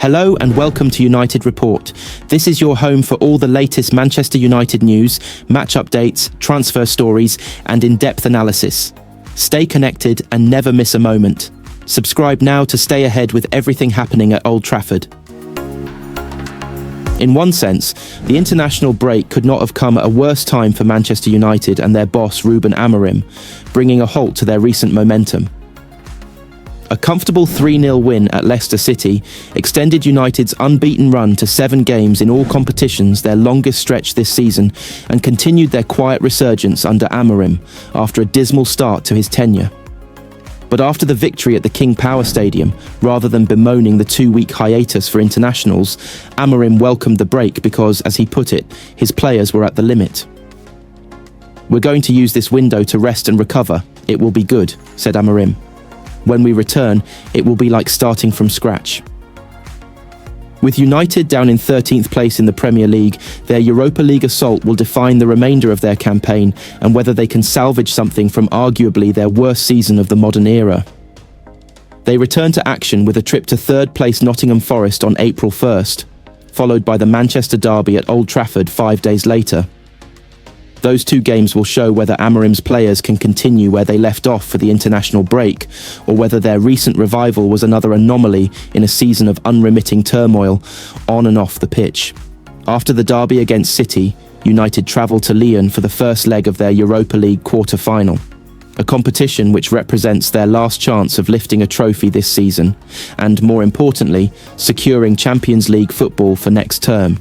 Hello and welcome to United Report. This is your home for all the latest Manchester United news, match updates, transfer stories, and in-depth analysis. Stay connected and never miss a moment. Subscribe now to stay ahead with everything happening at Old Trafford. In one sense, the international break could not have come at a worse time for Manchester United and their boss Ruben Amarim, bringing a halt to their recent momentum. A comfortable 3-0 win at Leicester City extended United's unbeaten run to 7 games in all competitions, their longest stretch this season, and continued their quiet resurgence under Amarim after a dismal start to his tenure. But after the victory at the King Power Stadium, rather than bemoaning the 2-week hiatus for internationals, Amarim welcomed the break because, as he put it, his players were at the limit. "We're going to use this window to rest and recover. It will be good," said Amarim. "When we return, it will be like starting from scratch." With United down in 13th place in the Premier League, their Europa League assault will define the remainder of their campaign and whether they can salvage something from arguably their worst season of the modern era. They return to action with a trip to 3rd place Nottingham Forest on April 1st, followed by the Manchester derby at Old Trafford 5 days later. Those 2 games will show whether Amarim's players can continue where they left off for the international break, or whether their recent revival was another anomaly in a season of unremitting turmoil on and off the pitch. After the derby against City, United travelled to Lyon for the first leg of their Europa League quarter-final, a competition which represents their last chance of lifting a trophy this season, and more importantly, securing Champions League football for next term.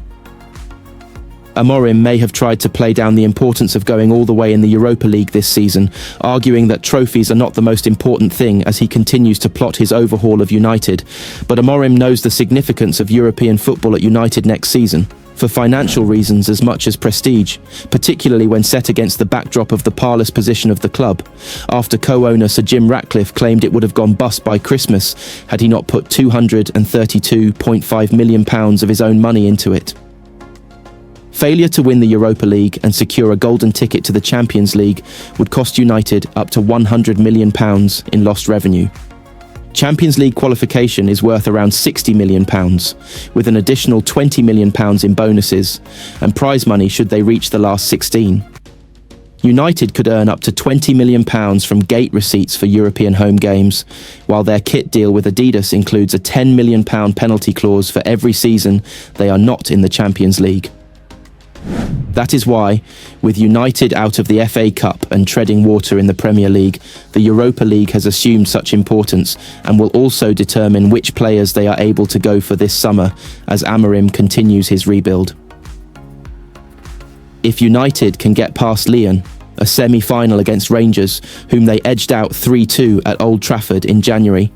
Amarim may have tried to play down the importance of going all the way in the Europa League this season, arguing that trophies are not the most important thing as he continues to plot his overhaul of United. But Amarim knows the significance of European football at United next season, for financial reasons as much as prestige, particularly when set against the backdrop of the parlous position of the club, after co-owner Sir Jim Ratcliffe claimed it would have gone bust by Christmas had he not put £232.5 million of his own money into it. Failure to win the Europa League and secure a golden ticket to the Champions League would cost United up to £100 million in lost revenue. Champions League qualification is worth around £60 million, with an additional £20 million in bonuses, and prize money should they reach the last 16. United could earn up to £20 million from gate receipts for European home games, while their kit deal with Adidas includes a £10 million penalty clause for every season they are not in the Champions League. That is why, with United out of the FA Cup and treading water in the Premier League, the Europa League has assumed such importance and will also determine which players they are able to go for this summer as Amarim continues his rebuild. If United can get past Lyon, a semi-final against Rangers, whom they edged out 3-2 at Old Trafford in January,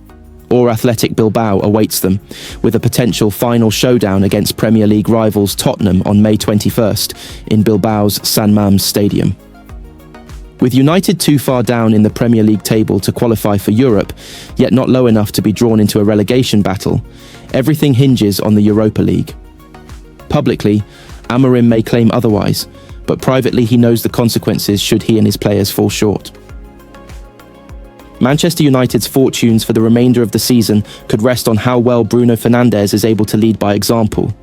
or Athletic Bilbao awaits them, with a potential final showdown against Premier League rivals Tottenham on May 21st in Bilbao's San Mamés Stadium. With United too far down in the Premier League table to qualify for Europe, yet not low enough to be drawn into a relegation battle, everything hinges on the Europa League. Publicly, Amarim may claim otherwise, but privately he knows the consequences should he and his players fall short. Manchester United's fortunes for the remainder of the season could rest on how well Bruno Fernandes is able to lead by example.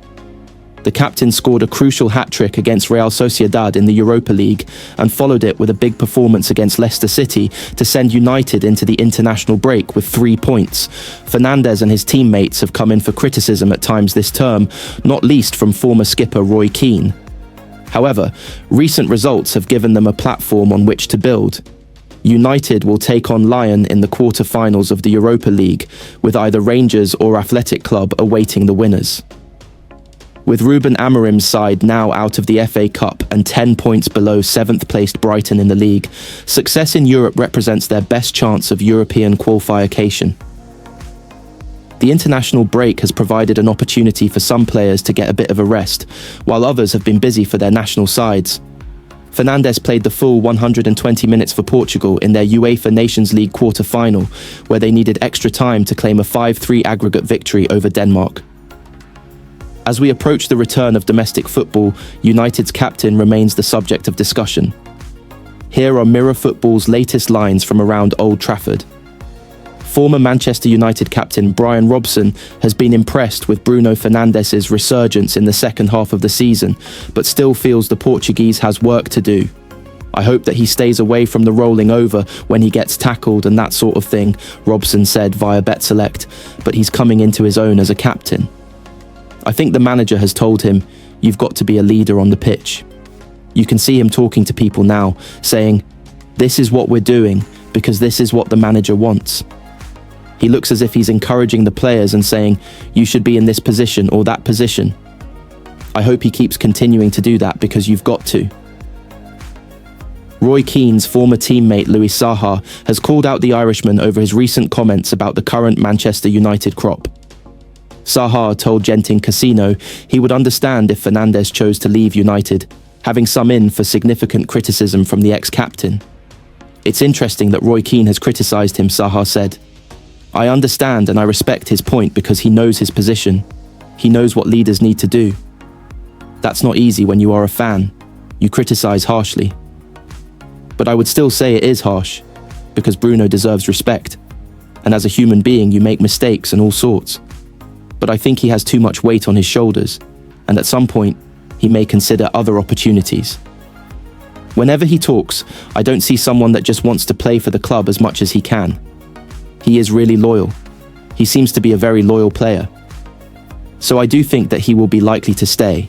The captain scored a crucial hat-trick against Real Sociedad in the Europa League and followed it with a big performance against Leicester City to send United into the international break with 3 points. Fernandes and his teammates have come in for criticism at times this term, not least from former skipper Roy Keane. However, recent results have given them a platform on which to build. United will take on Lyon in the quarter-finals of the Europa League, with either Rangers or Athletic Club awaiting the winners. With Ruben Amarim's side now out of the FA Cup and 10 points below 7th-placed Brighton in the league, success in Europe represents their best chance of European qualification. The international break has provided an opportunity for some players to get a bit of a rest, while others have been busy for their national sides. Fernandes played the full 120 minutes for Portugal in their UEFA Nations League quarter-final, where they needed extra time to claim a 5-3 aggregate victory over Denmark. As we approach the return of domestic football, United's captain remains the subject of discussion. Here are Mirror Football's latest lines from around Old Trafford. Former Manchester United captain Brian Robson has been impressed with Bruno Fernandes' resurgence in the second half of the season, but still feels the Portuguese has work to do. I hope that he stays away from the rolling over when he gets tackled and that sort of thing, Robson said via BetSelect, but he's coming into his own as a captain. I think the manager has told him, you've got to be a leader on the pitch. You can see him talking to people now, saying, this is what we're doing because this is what the manager wants. He looks as if he's encouraging the players and saying, you should be in this position or that position. I hope he keeps continuing to do that because you've got to. Roy Keane's former teammate Louis Saha has called out the Irishman over his recent comments about the current Manchester United crop. Saha told Genting Casino he would understand if Fernandes chose to leave United, having some in for significant criticism from the ex-captain. It's interesting that Roy Keane has criticised him, Saha said. I understand and I respect his point because he knows his position. He knows what leaders need to do. That's not easy when you are a fan. You criticise harshly. But I would still say it is harsh, because Bruno deserves respect. And as a human being, you make mistakes and all sorts. But I think he has too much weight on his shoulders, and at some point, he may consider other opportunities. Whenever he talks, I don't see someone that just wants to play for the club as much as he can. He is really loyal. He seems to be a very loyal player. So I do think that he will be likely to stay.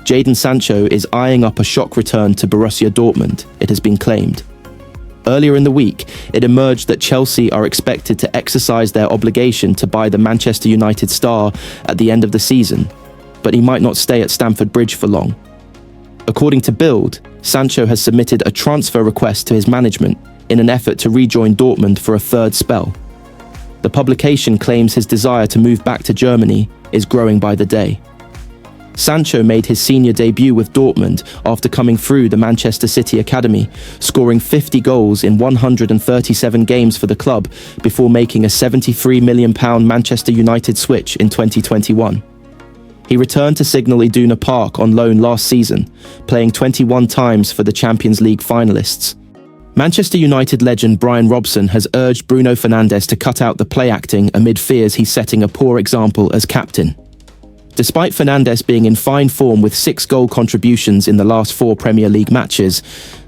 Jadon Sancho is eyeing up a shock return to Borussia Dortmund, it has been claimed. Earlier in the week, it emerged that Chelsea are expected to exercise their obligation to buy the Manchester United star at the end of the season, but he might not stay at Stamford Bridge for long. According to Bild, Sancho has submitted a transfer request to his management in an effort to rejoin Dortmund for a third spell. The publication claims his desire to move back to Germany is growing by the day. Sancho made his senior debut with Dortmund after coming through the Manchester City Academy, scoring 50 goals in 137 games for the club before making a £73 million Manchester United switch in 2021. He returned to Signal Iduna Park on loan last season, playing 21 times for the Champions League finalists. Manchester United legend Brian Robson has urged Bruno Fernandes to cut out the play acting amid fears he's setting a poor example as captain. Despite Fernandes being in fine form with 6 goal contributions in the last 4 Premier League matches,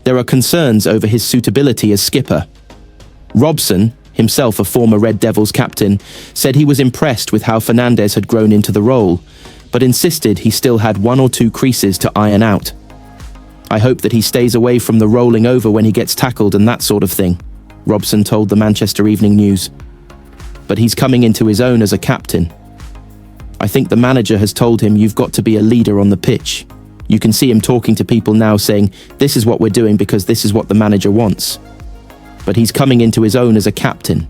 there are concerns over his suitability as skipper. Robson, himself a former Red Devils captain, said he was impressed with how Fernandes had grown into the role, but insisted he still had 1 or 2 creases to iron out. I hope that he stays away from the rolling over when he gets tackled and that sort of thing, Robson told the Manchester Evening News. But he's coming into his own as a captain. I think the manager has told him you've got to be a leader on the pitch. You can see him talking to people now saying, this is what we're doing because this is what the manager wants. But he's coming into his own as a captain.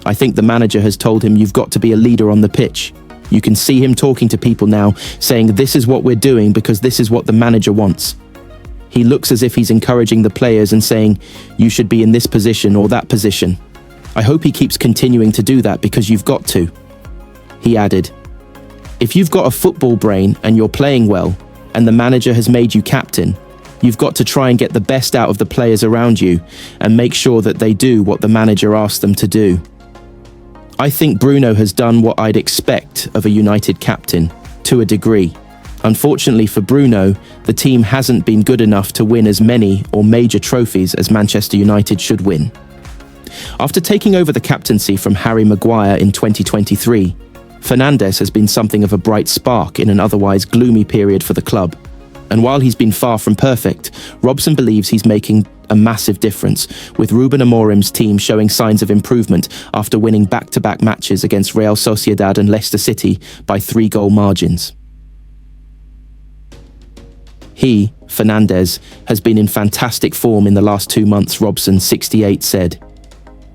I think the manager has told him you've got to be a leader on the pitch. You can see him talking to people now saying, this is what we're doing because this is what the manager wants. He looks as if he's encouraging the players and saying, you should be in this position or that position. I hope he keeps continuing to do that because you've got to. He added, if you've got a football brain and you're playing well, and the manager has made you captain, you've got to try and get the best out of the players around you and make sure that they do what the manager asked them to do. I think Bruno has done what I'd expect of a United captain, to a degree. Unfortunately for Bruno, the team hasn't been good enough to win as many or major trophies as Manchester United should win. After taking over the captaincy from Harry Maguire in 2023, Fernandes has been something of a bright spark in an otherwise gloomy period for the club. And while he's been far from perfect, Robson believes he's making a massive difference, with Ruben Amorim's team showing signs of improvement after winning back-to-back matches against Real Sociedad and Leicester City by 3-goal margins. He, Fernandes, has been in fantastic form in the last 2 months, Robson, 68, said.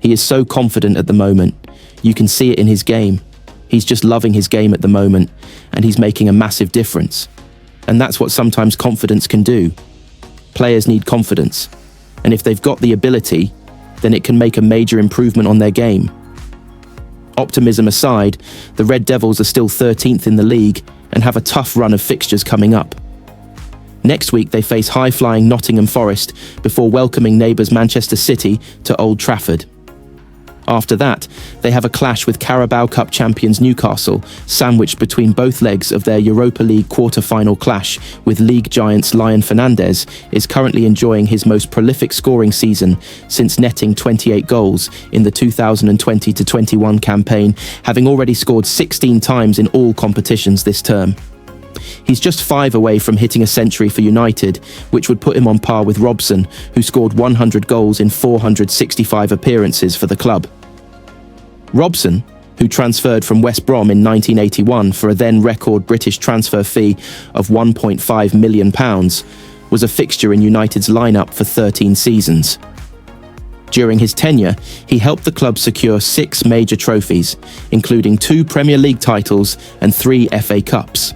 He is so confident at the moment. You can see it in his game. He's just loving his game at the moment, and he's making a massive difference. And that's what sometimes confidence can do. Players need confidence, and if they've got the ability, then it can make a major improvement on their game. Optimism aside, the Red Devils are still 13th in the league and have a tough run of fixtures coming up. Next week they face high-flying Nottingham Forest before welcoming neighbours Manchester City to Old Trafford. After that, they have a clash with Carabao Cup champions Newcastle, sandwiched between both legs of their Europa League quarter-final clash, with league giants Lion Fernandes is currently enjoying his most prolific scoring season since netting 28 goals in the 2020-21 campaign, having already scored 16 times in all competitions this term. He's just 5 away from hitting a century for United, which would put him on par with Robson, who scored 100 goals in 465 appearances for the club. Robson, who transferred from West Brom in 1981 for a then record British transfer fee of £1.5 million, was a fixture in United's lineup for 13 seasons. During his tenure, he helped the club secure 6 major trophies, including 2 Premier League titles and 3 FA Cups.